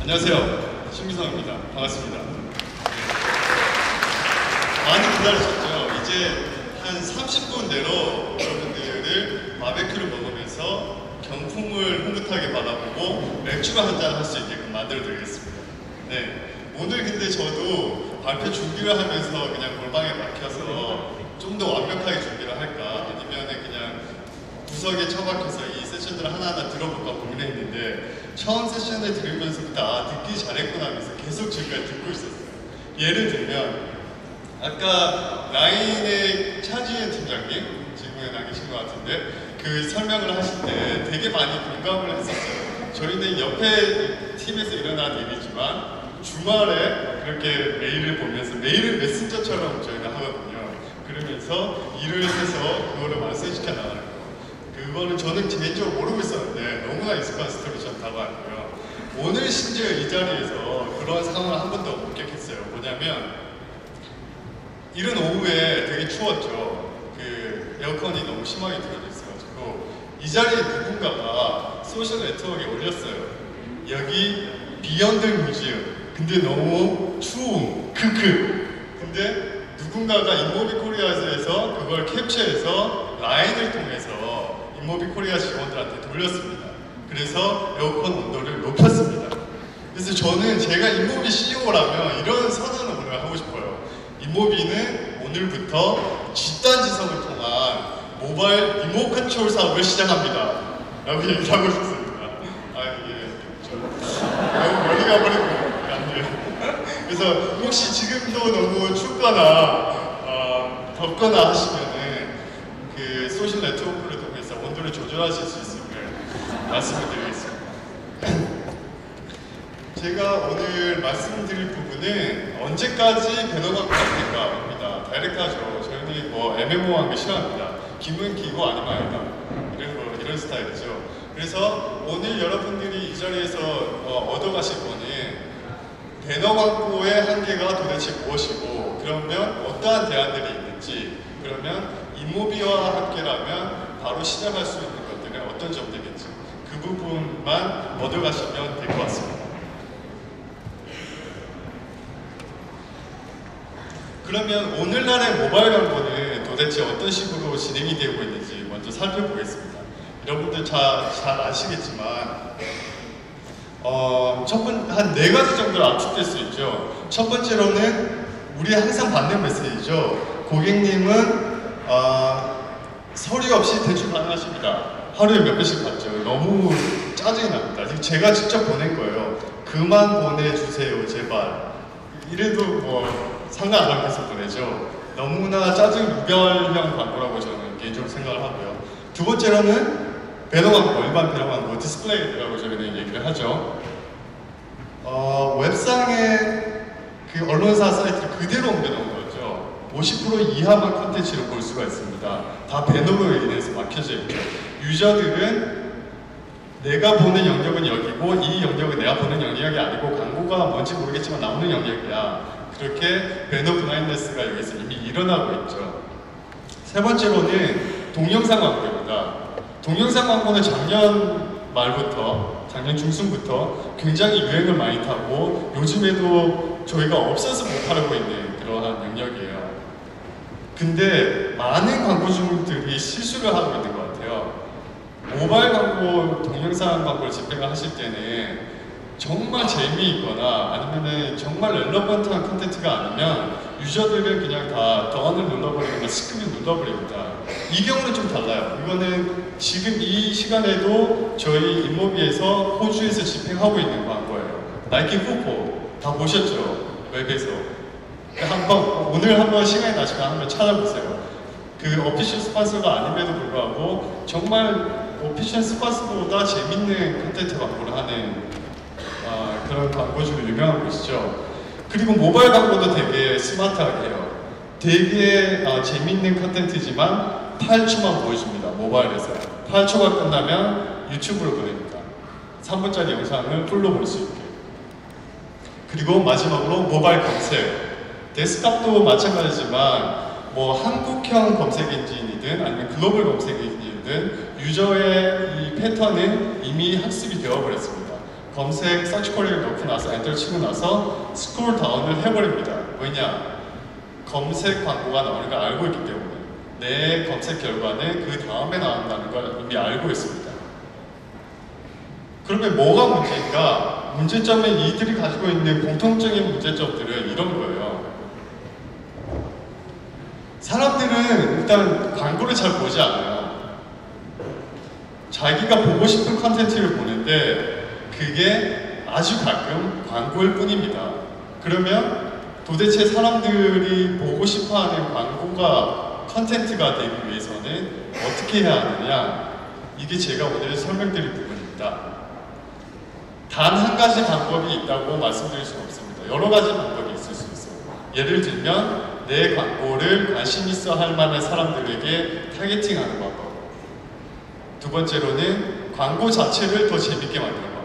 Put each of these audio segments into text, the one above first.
안녕하세요. 신미성입니다. 반갑습니다. 많이 기다리셨죠? 이제 한 30분 내로 여러분들을 바베큐를 먹으면서 경품을 흐뭇하게 받아보고 맥주를 한잔 할 수 있게끔 만들어 드리겠습니다. 네. 오늘 근데 저도 발표 준비를 하면서 그냥 골방에 막혀서 좀 더 완벽하게 준비를 할까 아니면 그냥 구석에 처박혀서 이 세션들을 하나하나 들어볼까 고민했는데 처음 세션을 들으면서부터 듣기 잘했구나 하면서 계속 지금까지 듣고 있었어요. 예를 들면 아까 라인의 차지현 팀장님 지금은 안 계신 것 같은데 그 설명을 하실 때 되게 많이 공감을 했었어요. 저희는 옆에 팀에서 일어난 일이지만 주말에 그렇게 메일을 보면서 메일을 메신저처럼 저희가 하거든요. 그러면서 일을 해서 그거를 완성시켜 나가는 거. 그거는 저는 개인적으로 모르고 있었는데 너무나 익숙한 스토리처럼 다가왔고요. 오늘 심지어 이 자리에서 그런 상황을 한 번도 목격했어요. 뭐냐면 이른 오후에 되게 추웠죠. 그 에어컨이 너무 심하게 들어져 있어가지고 이 자리에 누군가가 소셜 네트워크에 올렸어요. 여기 비욘드 뮤지엄. 근데 너무 추움. 크크. 근데 누군가가 인모비 코리아에서 그걸 캡처해서 라인을 통해서 인모비 코리아 직원들한테 돌렸습니다. 그래서 에어컨 온도를 높였습니다. 그래서 저는 제가 인모비 CEO라면 이런 선언을 오늘 하고 싶어요. 인모비는 오늘부터 집단지성을 통한 모바일 리모트 컨트롤 사업을 시작합니다. 라고 얘기를 하고 싶습니다. 너무 멀리 가버리고 안 돼요. 그래서 혹시 지금도 너무 춥거나 덥거나 하시면은 그 소셜 네트워크를 통해서 온도를 조절하실 수 있음을 말씀을 드리겠습니다. 제가 오늘 말씀드릴 부분은 언제까지 배너가 필요할까? 다이렉트하죠. 저희는 뭐 MMO한 게 싫어합니다. 기분 끼고 아니면 아니다. 이런 스타일이죠. 그래서 오늘 여러분들이 이 자리에서 얻어가실 거는 배너 광고의 한계가 도대체 무엇이고 그러면 어떠한 대안들이 있는지 그러면 인모비와 함께라면 바로 시작할 수 있는 것들은 어떤 점들인지 그 부분만 얻어가시면 될 것 같습니다. 그러면 오늘날의 모바일 광고는 도대체 어떤 식으로 진행이 되고 있는지 먼저 살펴보겠습니다. 여러분들 잘 아시겠지만 한 4가지 정도로 압축될 수 있죠. 첫 번째로는 우리 항상 받는 메시지죠. 고객님은 서류 없이 대출 가능하십니다. 하루에 몇 배씩 받죠. 너무 짜증이 납니다. 제가 직접 보낸 거예요. 그만 보내주세요 제발. 이래도 뭐 상관 안 하면서 보내죠. 너무나 짜증 유발형 광고라고 저는 개인적으로 생각을 하고요. 두 번째로는 배너 광고, 일반 배너 광고, 디스플레이라고 저희는 얘기를 하죠. 웹상의 그 언론사 사이트를 그대로 옮겨놓은 거죠. 50% 이하만 콘텐츠를 볼 수가 있습니다. 다 배너로 인해서 막혀져 있죠. 유저들은 내가 보는 영역은 여기고 이 영역은 내가 보는 영역이 아니고 광고가 뭔지 모르겠지만 나오는 영역이야. 그렇게 배너 블라인드네스가 여기서 이미 일어나고 있죠. 세 번째로는 동영상 광고입니다. 동영상 광고는 작년 말부터, 작년 중순부터 굉장히 유행을 많이 타고 요즘에도 저희가 없어서 못하고 있는 그러한 영역이에요. 근데 많은 광고주들이 실수를 하고 있는 것 같아요. 모바일 광고, 동영상 광고를 집행을 하실 때는 정말 재미있거나 아니면은 정말 relevant한 콘텐츠가 아니면 유저들은 그냥 다 던을 눌러버리거나 스크린 눌러버립니다. 이 경우는 좀 달라요. 이거는 지금 이 시간에도 저희 인모비에서 호주에서 집행하고 있는 광고예요. 나이키 푸포 다 보셨죠? 웹에서. 오늘 한번 시간이 나시면 한번 찾아보세요. 그 오피셜 스폰서가 아님에도 불구하고 정말 오피셜 스폰서보다 재밌는 콘텐츠 광고를 하는 그런 광고주로 유명한 곳이죠. 그리고 모바일 광고도 되게 스마트하게 해요. 되게 재밌는 콘텐츠지만 8초만 보여줍니다. 모바일에서. 8초가 끝나면 유튜브로 보냅니다. 3분짜리 영상을 풀로 볼 수 있게. 그리고 마지막으로 모바일 검색. 데스크탑도 마찬가지지만 뭐 한국형 검색 엔진이든 아니면 글로벌 검색 엔진이든 유저의 이 패턴은 이미 학습이 되어버렸습니다. 검색 서치 쿼리를 넣고 나서 엔터를 치고 나서 스크롤 다운을 해버립니다. 왜냐? 검색 광고가 나오는 걸 알고 있기 때문에 내 검색 결과는 그 다음에 나온다는 걸 이미 알고 있습니다. 그러면 뭐가 문제인가? 문제점은 이들이 가지고 있는 공통적인 문제점들은 이런 거예요. 사람들은 일단 광고를 잘 보지 않아요. 자기가 보고 싶은 컨텐츠를 보는데 그게 아주 가끔 광고일 뿐입니다. 그러면 도대체 사람들이 보고 싶어하는 광고가 컨텐츠가 되기 위해서는 어떻게 해야 하느냐? 이게 제가 오늘 설명드릴 부분입니다. 단 한 가지 방법이 있다고 말씀드릴 수는 없습니다. 여러 가지 방법이 있을 수 있어요. 예를 들면 내 광고를 관심 있어 할 만한 사람들에게 타겟팅하는 방법. 두 번째로는 광고 자체를 더 재밌게 만드는 방법.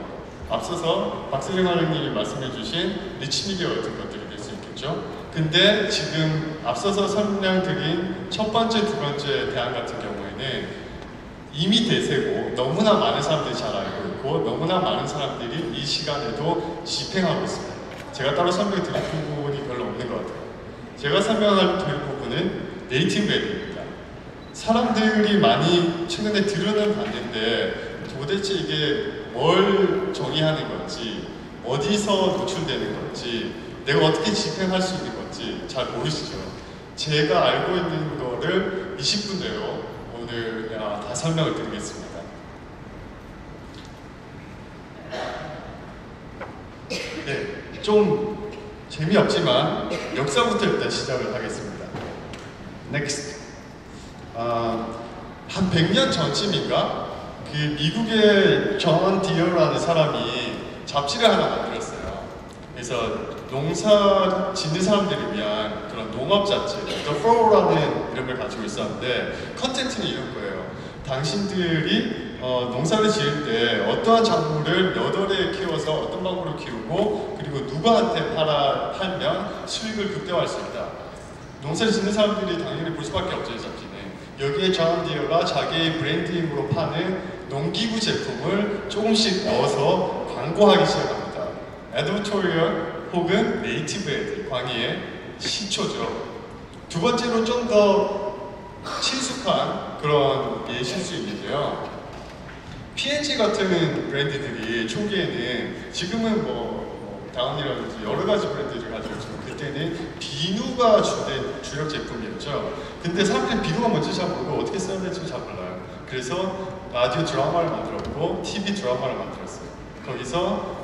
앞서서 박세령 하느님이 말씀해주신 리치미디어 같은 것들이 될 수 있겠죠. 근데 지금 앞서서 설명드린 첫 번째, 두 번째 대안 같은 경우에는 이미 대세고 너무나 많은 사람들이 잘 알고 있고 너무나 많은 사람들이 이 시간에도 집행하고 있습니다. 제가 따로 설명드릴 부분이 별로 없는 것 같아요. 제가 설명할 부분은 네이티브 앱입니다. 사람들이 많이 최근에 들어는 봤는데 도대체 이게 뭘 정의하는 건지 어디서 노출되는 건지 내가 어떻게 집행할 수 있는 건지 잘 모르시죠. 제가 알고 있는 거를 20분 내로 오늘 다 설명을 드리겠습니다. 네, 좀 재미없지만 역사부터 일단 시작을 하겠습니다. Next. 한 100년 전쯤인가 그 미국의 존 디어라는 사람이 잡지를 하나 만들었어요. 그래서 농사 짓는 사람들을 위한 그런 농업 잡지, The Furrow라는 이름을 가지고 있었는데 컨텐츠는 이런 거예요. 당신들이 농사를 지을 때 어떠한 작물을 몇 월에 키워서 어떤 방법으로 키우고 그리고 누구한테 팔면 수익을 극대화할 수 있다. 농사를 짓는 사람들이 당연히 볼 수밖에 없죠, 이 잡지는. 여기에 존 디어가 자기의 브랜딩으로 파는 농기구 제품을 조금씩 넣어서 광고하기 시작합니다. 에디토리얼 혹은 네이티브 애드, 광의의 시초죠. 두 번째로 좀 더 친숙한 그런 예실수 있는데요. P&G 같은 브랜드들이 초기에는 지금은 다운이라든지 여러 가지 브랜드를 가지고 있지만 그때는 비누가 주력 제품이었죠. 근데 사람들이 비누가 뭔지 잘 모르고 어떻게 써야 될지 잘 몰라요. 그래서 라디오 드라마를 만들었고 TV 드라마를 만들었어요. 거기서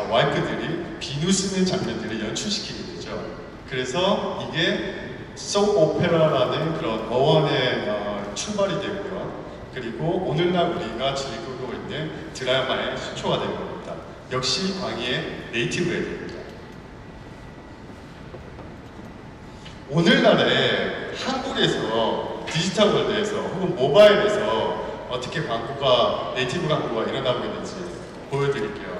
와이프들이 비누 쓰는 장면들을 연출시키게 되죠. 그래서 이게 소프 오페라라는 그런 어원의 출발이 되고요. 그리고 오늘날 우리가 즐기고 있는 드라마의 시초가 된 겁니다. 역시 광희의 네이티브 애드입니다. 오늘날에 한국에서 디지털 월드에서 혹은 모바일에서 어떻게 네이티브 광고가 일어나고 있는지 보여드릴게요.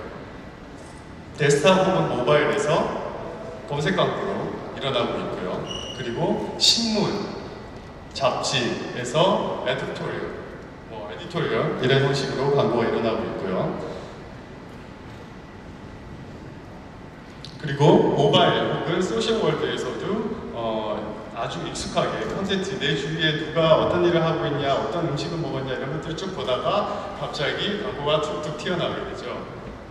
데스크탑 혹은 모바일에서 검색 광고로 일어나고 있고요. 그리고 신문, 잡지에서 에디토리얼 이런 형식으로 광고가 일어나고 있고요. 그리고 모바일 혹은 소셜 월드에서도 아주 익숙하게 콘텐츠 내 주위에 누가 어떤 일을 하고 있냐, 어떤 음식을 먹었냐 이런 것들을 쭉 보다가 갑자기 광고가 툭툭 튀어나오게 되죠.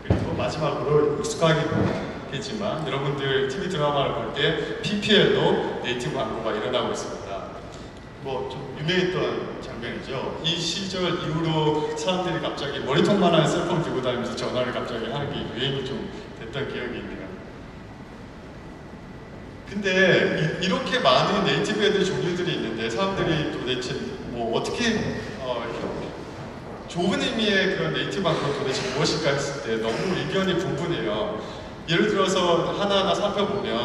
그리고 마지막으로 익숙하겠지만 여러분들 TV 드라마를 볼 때 PPL로 네이티브 광고가 일어나고 있습니다. 좀 유명했던 장면이죠. 이 시절 이후로 사람들이 갑자기 머리통만한 셀폰 들고 다니면서 전화를 갑자기 하는 게 유행이 좀 됐던 기억이 있네요. 근데 이렇게 많은 네이티브 애들 종류들이 있는데 사람들이 도대체 어떻게 좁은 의미의 그런 네이티브 광고가 도대체 무엇일까 했을 때 너무 의견이 분분해요. 예를 들어서 하나하나 살펴보면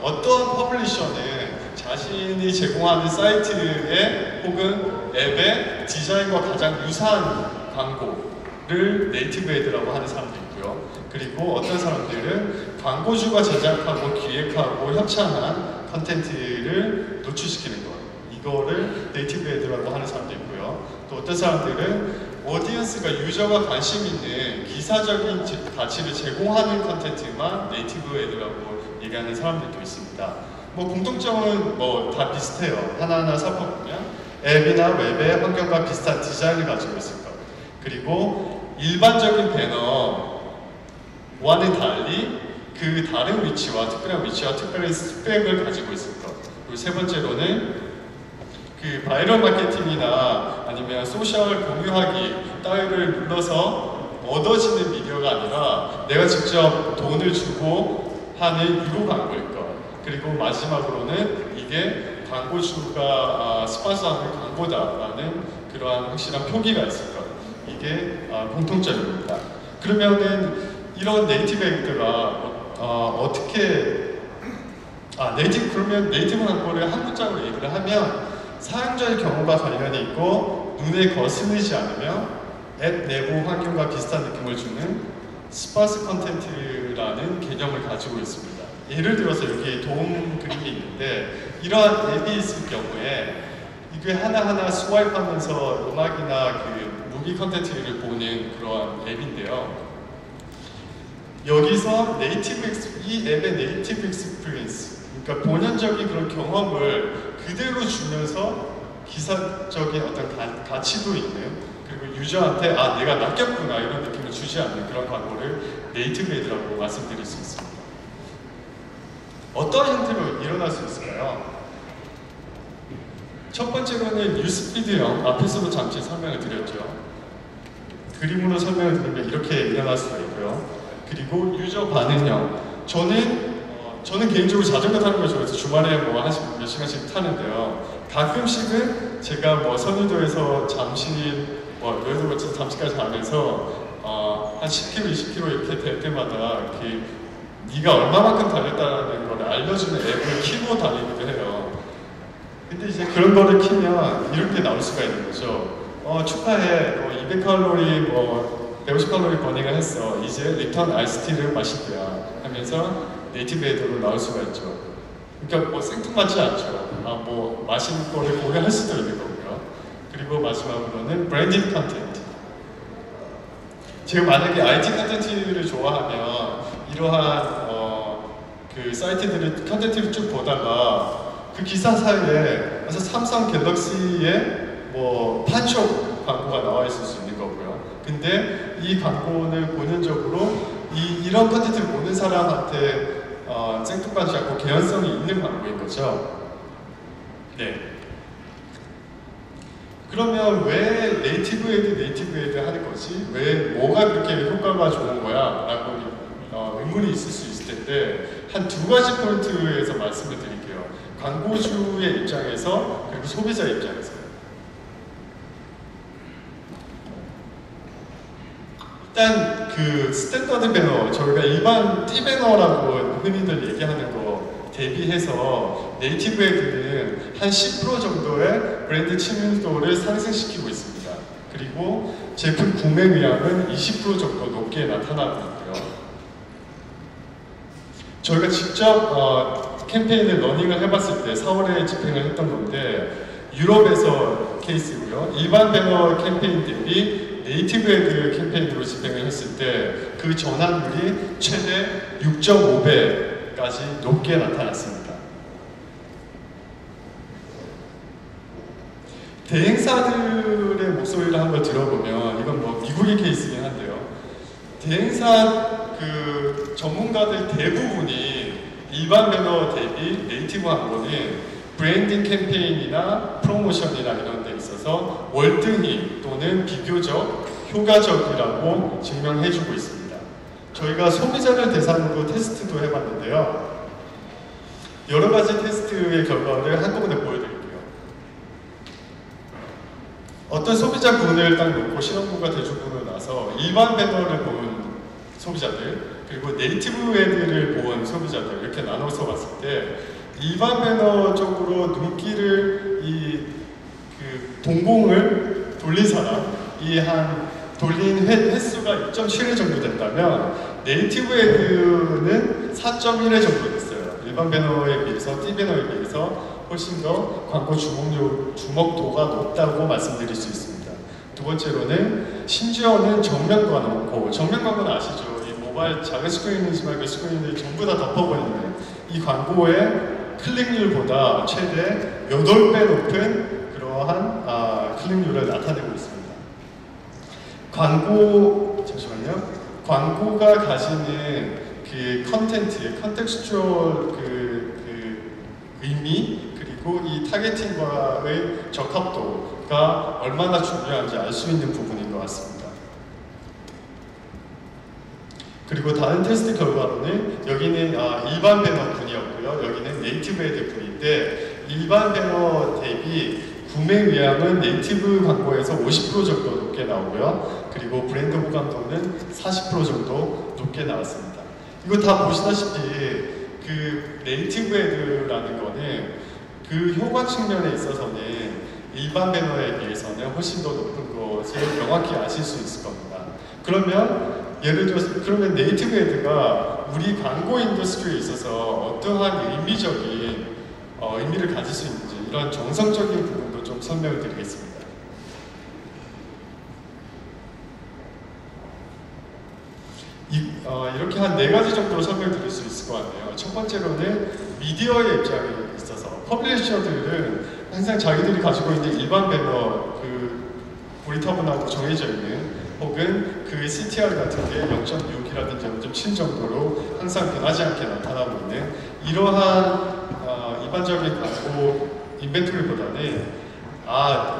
어떤 퍼블리셔는 자신이 제공하는 사이트에 혹은 앱의 디자인과 가장 유사한 광고를 네이티브 애드라고 하는 사람도 있고요. 그리고 어떤 사람들은 광고주가 제작하고 기획하고 협찬한 컨텐츠를 노출시키는 것, 이거를 네이티브 애드라고 하는 사람도 있고요. 또 어떤 사람들은 오디언스가 유저가 관심 있는 기사적인 가치를 제공하는 컨텐츠만 네이티브 애드라고 얘기하는 사람들도 있습니다. 뭐 공통점은 뭐 다 비슷해요. 하나하나 살펴보면 앱이나 웹의 환경과 비슷한 디자인을 가지고 있을 것. 그리고 일반적인 배너와는 달리 그 다른 위치와 특별한 스펙을 가지고 있을 것. 그리고 세 번째로는 그 바이럴 마케팅이나 아니면 소셜 공유하기 따위를 눌러서 얻어지는 미디어가 아니라 내가 직접 돈을 주고 하는 유료 광고일 것. 그리고 마지막으로는 이게 광고주가 스폰서하는 광고다라는 그러한 확실한 표기가 있을 것. 이게 공통점입니다. 그러면은 이런 네이티브 액트가 어떻게 그러면 네이티브 광고를 한 문장으로 얘기를 하면 사용자의 경험과 관련이 있고 눈에 거슬리지 않으며 앱 내부 환경과 비슷한 느낌을 주는 스파스 컨텐츠라는 개념을 가지고 있습니다. 예를 들어서 여기 도움 그림이 있는데 이러한 앱이 있을 경우에 이게 하나하나 스와이프하면서 음악이나 그 무비 컨텐츠를 보는 그러한 앱인데요. 여기서 이 앱의 네이티브 익스피리언스, 그러니까 본연적인 그런 경험을 그대로 주면서 기사적인 어떤 가치도 있는, 그리고 유저한테 내가 낚였구나 이런 느낌을 주지 않는 그런 광고를 네이티브 애드라고 말씀드릴 수 있습니다. 어떤 형태로 일어날 수 있을까요? 첫 번째로는 뉴스피드형, 앞에서도 잠시 설명을 드렸죠. 그림으로 설명을 드리면 이렇게 일어날 수가 있고요. 그리고 유저 반응형. 저는 개인적으로 자전거 타는 걸 좋아해서 주말에 뭐 몇 시간씩 타는데요. 가끔씩은 제가 뭐 선유도에서 잠실, 여의도 거쳐서 잠실까지 가면서 한 10km, 20km 이렇게 될 때마다 이렇게 네가 얼마만큼 달렸다는 걸 알려주는 앱을 키고 달리기도 해요. 근데 이제 그런 거를 키면 이렇게 나올 수가 있는 거죠. 축하해. 200칼로리 150칼로리 버닝을 했어. 이제 리턴 아이스티를 마실 거야. 하면서 네이티브 애드로 나올 수가 있죠. 그러니까 뭐 생뚱맞지 않죠. 뭐 마시는 거를 공유할 수도 있는 거고요. 그리고 마지막으로는 브랜딩 컨텐츠. 제가 만약에 IT 컨텐츠를 좋아하면 이러한 그 사이트들을 컨텐츠를 쭉 보다가 그 기사 사이에 그래서 삼성 갤럭시의 뭐 판촉 광고가 나와 있을 수 있는 거고요. 근데 이 광고는 본연적으로 이런 컨텐츠를 보는 사람한테 생뚱맞지 않고 개연성이 있는 광고인 거죠. 네. 그러면 왜 네이티브 애드 하는 거지? 왜 뭐가 그렇게 효과가 좋은 거야? 라고 의문이 있을 수 있을 텐데 한 두 가지 포인트에서 말씀을 드릴게요. 광고주의 입장에서 그리고 소비자 입장에서요. 일단 그 스탠더드 배너, 저희가 일반 띠배너라고 흔히들 얘기하는 거 대비해서 네이티브 애드는 한 10% 정도의 브랜드 친밀도를 상승시키고 있습니다. 그리고 제품 구매 의향은 20% 정도 높게 나타나고 있고요. 저희가 직접 캠페인을 러닝을 해봤을 때 4월에 집행을 했던 건데 유럽에서 케이스고요. 일반 배너 캠페인 대비 네이티브 애드 캠페인으로 집행을 했을 때 그 전환율이 최대 6.5배까지 높게 나타났습니다. 대행사들의 목소리를 한번 들어보면 이건 뭐 미국의 케이스긴 한데요. 대행사 그 전문가들 대부분이 일반 배너 대비 네이티브 광고는 브랜딩 캠페인이나 프로모션이나 이런 데 있어서 월등히 또는 비교적 효과적이라고 증명해주고 있습니다. 저희가 소비자를 대상으로 테스트도 해봤는데요. 여러 가지 테스트의 결과를 한꺼번에 보여드릴게요. 어떤 소비자 군을 딱 놓고 실험군과 대중군을 나서 일반 배너를 본 소비자들 그리고 네이티브 애드를 본 소비자들 이렇게 나눠서 봤을 때 일반 배너 쪽으로 눈길을 그 동공을 돌린 사람 돌린 횟수가 2.7회 정도 됐다면 네이티브 애드는 4.1회 정도 됐어요. 일반 배너에 비해서 띠배너에 비해서 훨씬 더 광고 주목도가 높다고 말씀드릴 수 있습니다. 두 번째로는 심지어는 정면 광고, 정면 광고는 아시죠? 이 모바일 작은 스크린이지만 그 스크린을 전부 다 덮어버리는 이 광고의 클릭률보다 최대 8배 높은 그러한 클릭률을 나타내고 있습니다. 광고가 가지는 그 컨텐츠의 컨텍스추얼 의미, 그리고 이 타겟팅과의 적합도가 얼마나 중요한지 알 수 있는 부분인 것 같습니다. 그리고 다른 테스트 결과로는 여기는 일반 배너 분이었고요. 여기는 네이티브 애드 분인데, 일반 배너 대비 구매 의향은 네이티브 광고에서 50% 정도 높게 나오고요. 그리고 브랜드 호감도는 40% 정도 높게 나왔습니다. 이거 다 보시다시피 그 네이티브 애드라는 거는 그 효과 측면에 있어서는 일반 배너에 비해서는 훨씬 더 높은 것을 명확히 아실 수 있을 겁니다. 그러면 예를 들어서 그러면 네이티브 애드가 우리 광고 인더스트리에 있어서 어떠한 의미적인 의미를 가질 수 있는지 이런 정성적인 부분도 좀 설명을 드리겠습니다. 이렇게 한 4가지 정도로 설명드릴 수 있을 것 같네요. 첫 번째로는 미디어의 입장에 있어서 퍼블리셔들은 항상 자기들이 가지고 있는 일반 배너 고리타분하고 정해져 있는 혹은 그 CTR 같은 게 0.6이라든지 0.7 정도로 항상 변하지 않게 나타나고 있는 이러한 일반적인 광고 인벤토리보다는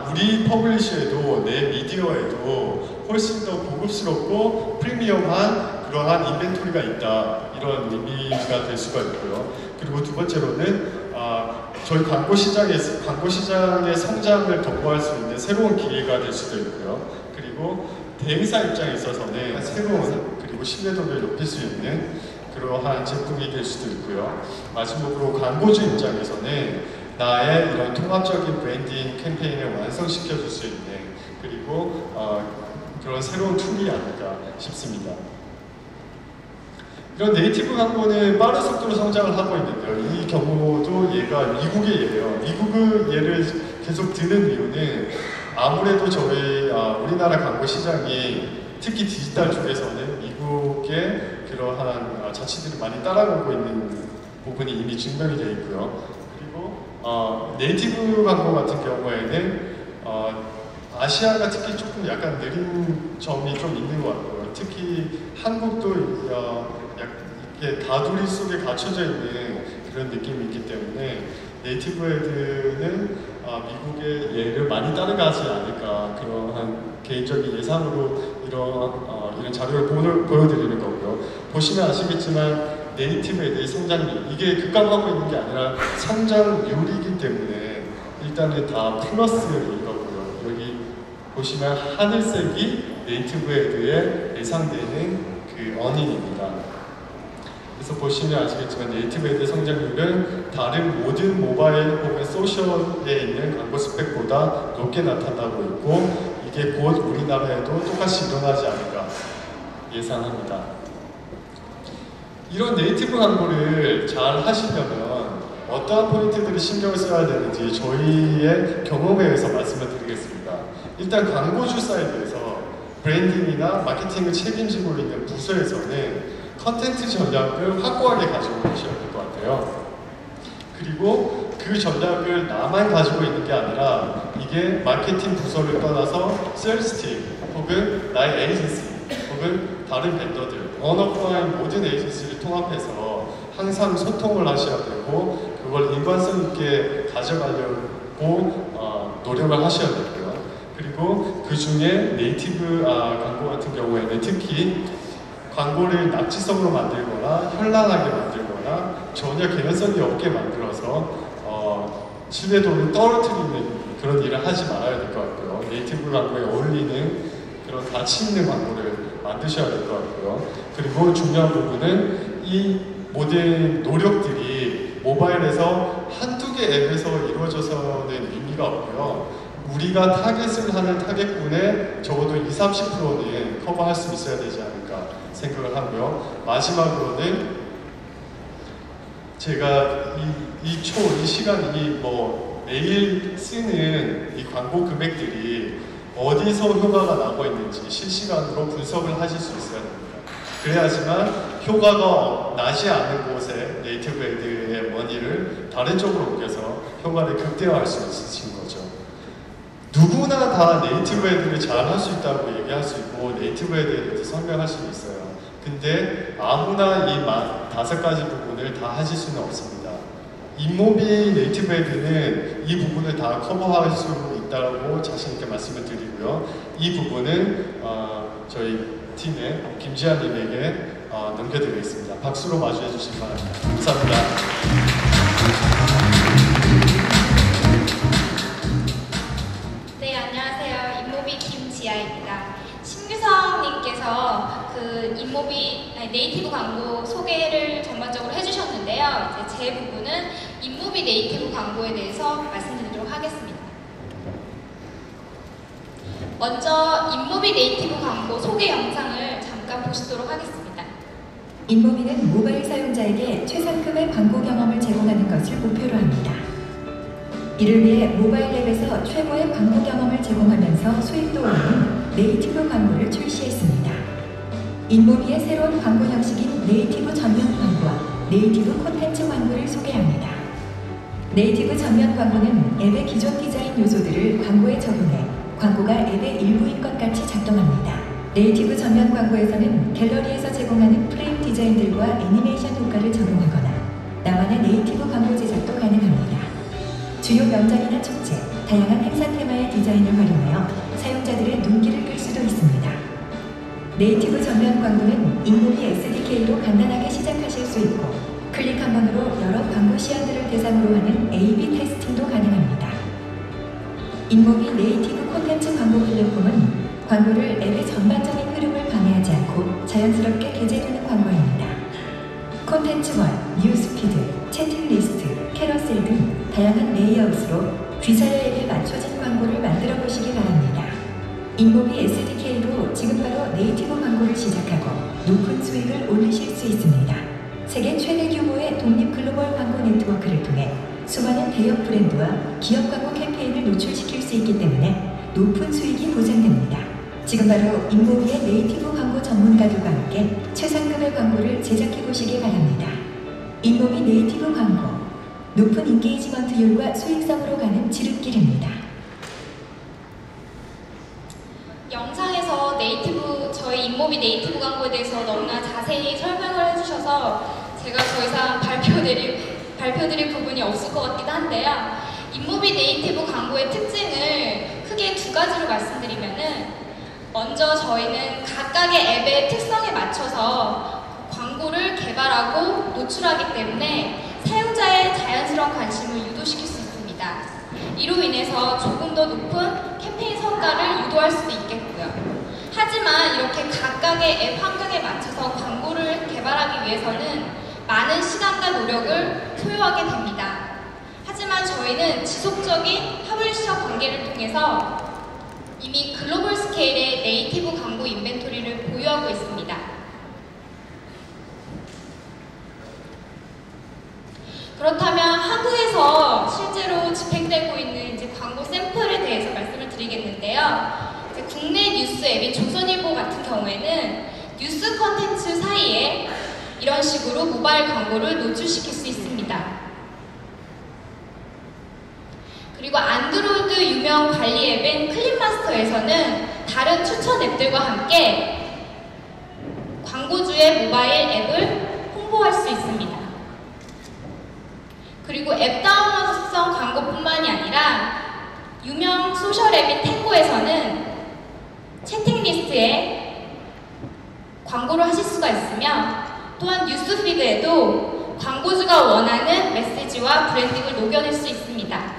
우리 퍼블리셔에도 내 미디어에도 훨씬 더 고급스럽고 프리미엄한 그러한 인벤토리가 있다, 이런 의미가 될 수가 있고요. 그리고 두 번째로는 저희 광고 시장의 성장을 돋보할 수 있는 새로운 기회가 될 수도 있고요. 그리고 대행사 입장에 있어서는 새로운 그리고 신뢰도를 높일 수 있는 그러한 제품이 될 수도 있고요. 마지막으로 광고주 입장에서는 나의 이런 통합적인 브랜딩 캠페인을 완성시켜 줄 수 있는 그리고 그런 새로운 툴이 아닐까 싶습니다. 이런 네이티브 광고는 빠른 속도로 성장을 하고 있는데요. 이 경우도 얘가 미국의 예예요. 미국의 예를 계속 드는 이유는 아무래도 저희 우리나라 광고 시장이 특히 디지털 쪽에서는 미국의 그러한 자치들을 많이 따라가고 있는 부분이 이미 증명이 되어 있고요. 그리고 네이티브 광고 같은 경우에는 아시아가 특히 조금 약간 느린 점이 좀 있는 것 같고요. 특히 한국도 이렇게 가두리 속에 갇혀져 있는 그런 느낌이 있기 때문에 네이티브 애드는 미국의 예를 많이 따라가지 않을까, 그러한 개인적인 예상으로 이런 자료를 보여드리는 거고요. 보시면 아시겠지만 네이티브 애드의 성장률, 이게 급감하고 있는 게 아니라 성장률이기 때문에 일단은 다 플러스이거고요. 여기 보시면 하늘색이 네이티브 애드에 예상되는 그 어닝입니다. 그래서 보시면 아시겠지만 네이티브 애드 성장률은 다른 모든 모바일 혹은 소셜에 있는 광고 스펙보다 높게 나타나고 있고, 이게 곧 우리나라에도 똑같이 일어나지 않을까 예상합니다. 이런 네이티브 광고를 잘 하시려면 어떠한 포인트들을 신경을 써야 되는지 저희의 경험에 의해서 말씀을 드리겠습니다. 일단 광고주 사이드에서 브랜딩이나 마케팅을 책임지고 있는 부서에서는 컨텐츠 전략을 확고하게 가지고 계셔야 될 것 같아요. 그리고 그 전략을 나만 가지고 있는 게 아니라 이게 마케팅 부서를 떠나서 세일스팀 혹은 나의 에이전시 혹은 다른 vendor들, 언어프라인 모든 에이전시를 통합해서 항상 소통을 하셔야 되고, 그걸 일관성 있게 가져가려고 노력을 하셔야 되고요. 그리고 그 중에 네이티브 광고 같은 경우에는 특히 광고를 낙지성으로 만들거나 현란하게 만들거나 전혀 개연성이 없게 만들어서 신뢰도를 떨어뜨리는 그런 일을 하지 말아야 될 것 같고요. 네이티브 광고에 어울리는 그런 가치 있는 광고를 만드셔야 될 것 같고요. 그리고 중요한 부분은 이 모든 노력들이 모바일에서 한두 개 앱에서 이루어져서는 의미가 없고요. 우리가 타겟을 하는 타겟군의 적어도 20-30%는 커버할 수 있어야 되지 않을까 생각을 하고요. 마지막으로는 제가 이 시간이 매일 쓰는 이 광고 금액들이 어디서 효과가 나고 있는지 실시간으로 분석을 하실 수 있어야 됩니다. 그래야지만 효과가 나지 않는 곳에 네이티브 에드의 머니를 다른 쪽으로 옮겨서 효과를 극대화할 수 있으신 거죠. 누구나 다 네이티브 에드를 잘 할 수 있다고 얘기할 수 있고 네이티브 에드에 대해서 설명할 수 있어요. 근데 아무나 이 5가지 부분을 다 하실 수는 없습니다. 인모비 네이티브 에드는 이 부분을 다 커버할 수 있다고 자신있게 말씀을 드리고요. 이 부분은 저희 팀의 김지아님에게 넘겨드리겠습니다. 박수로 마주해 주시기 바랍니다. 감사합니다. 네, 안녕하세요. 인모비 김지아입니다. 신규성님께서 그 네이티브 광고 소개를 전반적으로 해주셨는데요. 이제 제 부분은 인모비 네이티브 광고에 대해서 말씀드리도록 하겠습니다. 먼저 인모비 네이티브 광고 소개 영상을 잠깐 보시도록 하겠습니다. 인모비는 모바일 사용자에게 최상급의 광고 경험을 제공하는 것을 목표로 합니다. 이를 위해 모바일 앱에서 최고의 광고 경험을 제공하면서 수익도 올리는 네이티브 광고를 출시했습니다. 인모비의 새로운 광고 형식인 네이티브 전면 광고와 네이티브 콘텐츠 광고를 소개합니다. 네이티브 전면 광고는 앱의 기존 디자인 요소들을 광고에 적용해 광고가 앱의 일부인 것 같이 작동합니다. 네이티브 전면 광고에서는 갤러리에서 제공하는 프레임 디자인들과 애니메이션 효과를 적용하거나 나만의 네이티브 광고 제작도 가능합니다. 주요 명절이나 축제, 다양한 행사 테마의 디자인을 활용하여 사용자들의 눈길을 끌 수도 있습니다. 네이티브 전면 광고는 인모비 SDK로 간단하게 시작하실 수 있고 클릭 한 번으로 여러 광고 시연들을 대상으로 하는 A/B 테스팅도 가능합니다. 인모비 네이티브 콘텐츠 광고 플랫폼은 광고를 앱의 전반적인 흐름을 방해하지 않고 자연스럽게 게재되는 광고입니다. 콘텐츠원, 뉴스피드, 채팅리스트, 캐러셀 등 다양한 레이아웃으로 귀사의 앱에 맞춰진 광고를 만들어 보시기 바랍니다. 인모비 SDK로 지금 바로 네이티브 광고를 시작하고 높은 수익을 올리실 수 있습니다. 세계 최대 규모의 독립 글로벌 광고 네트워크를 통해 수많은 대형 브랜드와 기업 광고 캠페인을 노출시킬 수 있기 때문에 높은 수익이 보장됩니다. 지금 바로 인모비의 네이티브 광고 전문가들과 함께 최상급의 광고를 제작해 보시기 바랍니다. 인모비 네이티브 광고, 높은 인게이지먼트율과 수익성으로 가는 지름길입니다. 영상에서 저희 인모비 네이티브 광고에 대해서 너무나 자세히 설명을 해주셔서 제가 더 이상 발표드릴 부분이 없을 것 같기도 한데요. 인모비 네이티브 광고의 특징을 크게 2가지로 말씀드리면은 먼저 저희는 각각의 앱의 특성에 맞춰서 광고를 개발하고 노출하기 때문에 사용자의 자연스러운 관심을 유도시킬 수 있습니다. 이로 인해서 조금 더 높은 캠페인 성과를 유도할 수도 있겠고요. 하지만 이렇게 각각의 앱 환경에 맞춰서 광고를 개발하기 위해서는 많은 시간과 노력을 소요하게 됩니다. 하지만 저희는 지속적인 퍼블리셔 관계를 통해서 이미 글로벌 스케일의 네이티브 광고 인벤토리를 보유하고 있습니다. 그렇다면 한국에서 실제로 집행되고 있는 광고 샘플에 대해서 말씀을 드리겠는데요. 국내 뉴스 앱인 조선일보 같은 경우에는 뉴스 컨텐츠 사이에 이런 식으로 모바일 광고를 노출시킬 수 있습니다. 그리고 안드로이드 유명 관리 앱인 클립마스터에서는 다른 추천 앱들과 함께 광고주의 모바일 앱을 홍보할 수 있습니다. 그리고 앱 다운로드성 광고뿐만이 아니라 유명 소셜 앱인 탱고에서는 채팅 리스트에 광고를 하실 수가 있으며 또한 뉴스피드에도 광고주가 원하는 메시지와 브랜딩을 녹여낼 수 있습니다.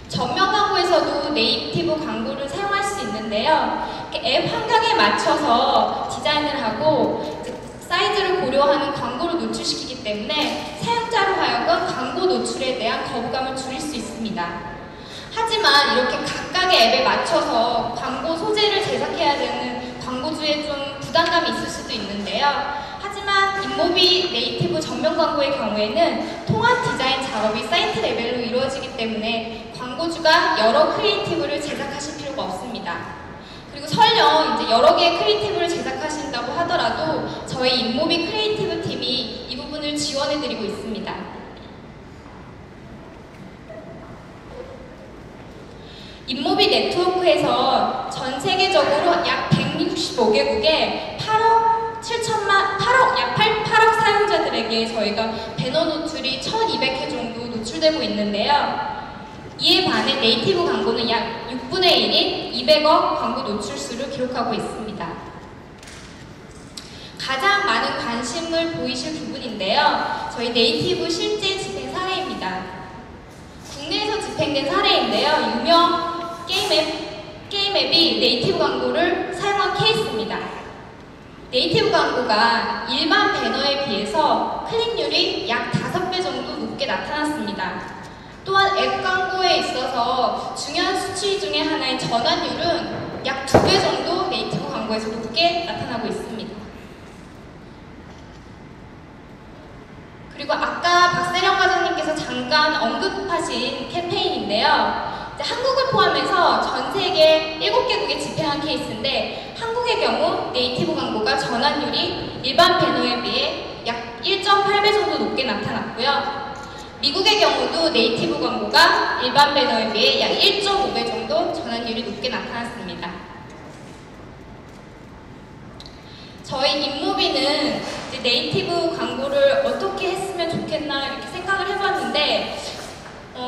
전면 광고에서도 네이티브 광고를 사용할 수 있는데요. 앱 환경에 맞춰서 디자인을 하고 사이즈를 고려하는 광고를 노출시키기 때문에 사용자로 하여금 광고 노출에 대한 거부감을 줄일 수 있습니다. 하지만 이렇게 각각의 앱에 맞춰서 광고 소재를 제작해야 되는 광고주의 좀 부담감이 있을 수도 있는데요. 하지만 하지만 인모비 네이티브 전면 광고의 경우에는 통합 디자인 작업이 사이트 레벨로 이루어지기 때문에 광고주가 여러 크리에이티브를 제작하실 필요가 없습니다. 그리고 설령 이제 여러 개의 크리에이티브를 제작하신다고 하더라도 저희 인모비 크리에이티브 팀이 이 부분을 지원해드리고 있습니다. 인모비 네트워크에서 전 세계적으로 약 165개국에 8억 사용자들에게 저희가 배너 노출이 1200회 정도 노출되고 있는데요. 이에 반해 네이티브 광고는 약 6분의 1인 200억 광고 노출수를 기록하고 있습니다. 가장 많은 관심을 보이실 부분인데요. 저희 네이티브 실제 집행 사례입니다. 국내에서 집행된 사례인데요. 유명 게임 앱이 네이티브 광고를 사용한 케이스입니다. 네이티브 광고가 일반 배너에 비해서 클릭률이 약 5배 정도 높게 나타났습니다. 또한 앱 광고에 있어서 중요한 수치 중에 하나인 전환율은 약 2배 정도 네이티브 광고에서 높게 나타나고 있습니다. 그리고 아까 박세령 과장님께서 잠깐 언급하신 캠페인인데요. 한국을 포함해서 전 세계 7개국에 집행한 케이스인데 한국의 경우 네이티브 광고가 전환율이 일반 배너에 비해 약 1.8배 정도 높게 나타났고요. 미국의 경우도 네이티브 광고가 일반 배너에 비해 약 1.5배 정도 전환율이 높게 나타났습니다. 저희 인모비는 이제 네이티브 광고를 어떻게 했으면 좋겠나 이렇게 생각을 해봤는데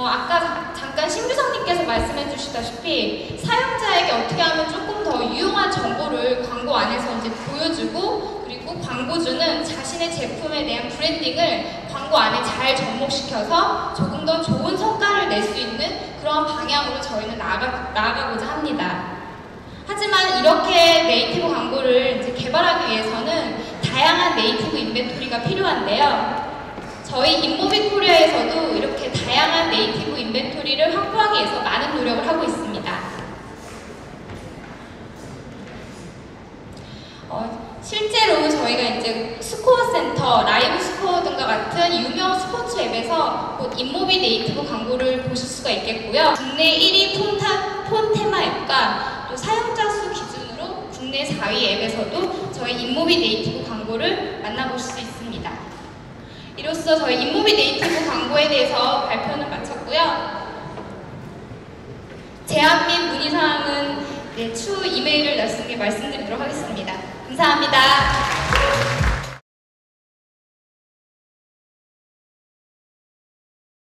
아까 잠깐 신규성님께서 말씀해 주시다시피 사용자에게 어떻게 하면 조금 더 유용한 정보를 광고 안에서 이제 보여주고 그리고 광고주는 자신의 제품에 대한 브랜딩을 광고 안에 잘 접목시켜서 조금 더 좋은 성과를 낼 수 있는 그런 방향으로 저희는 나아가고자 합니다. 하지만 이렇게 네이티브 광고를 이제 개발하기 위해서는 다양한 네이티브 인벤토리가 필요한데요. 저희 인모비 코리아에서도 이렇게 다양한 네이티브 인벤토리를 확보하기 위해서 많은 노력을 하고 있습니다. 실제로 저희가 이제 스코어 센터, 라이브 스코어 등과 같은 유명 스포츠 앱에서 곧 인모비 네이티브 광고를 보실 수가 있겠고요. 국내 1위 폰테마 앱과 또 사용자 수 기준으로 국내 4위 앱에서도 저희 인모비 네이티브 광고를 만나보실 수 있습니다. 이로써 저희 인모비 네이티브 광고에 대해서 발표는 마쳤고요. 제안 및 문의사항은 추후 이메일을 말씀드리도록 하겠습니다. 감사합니다.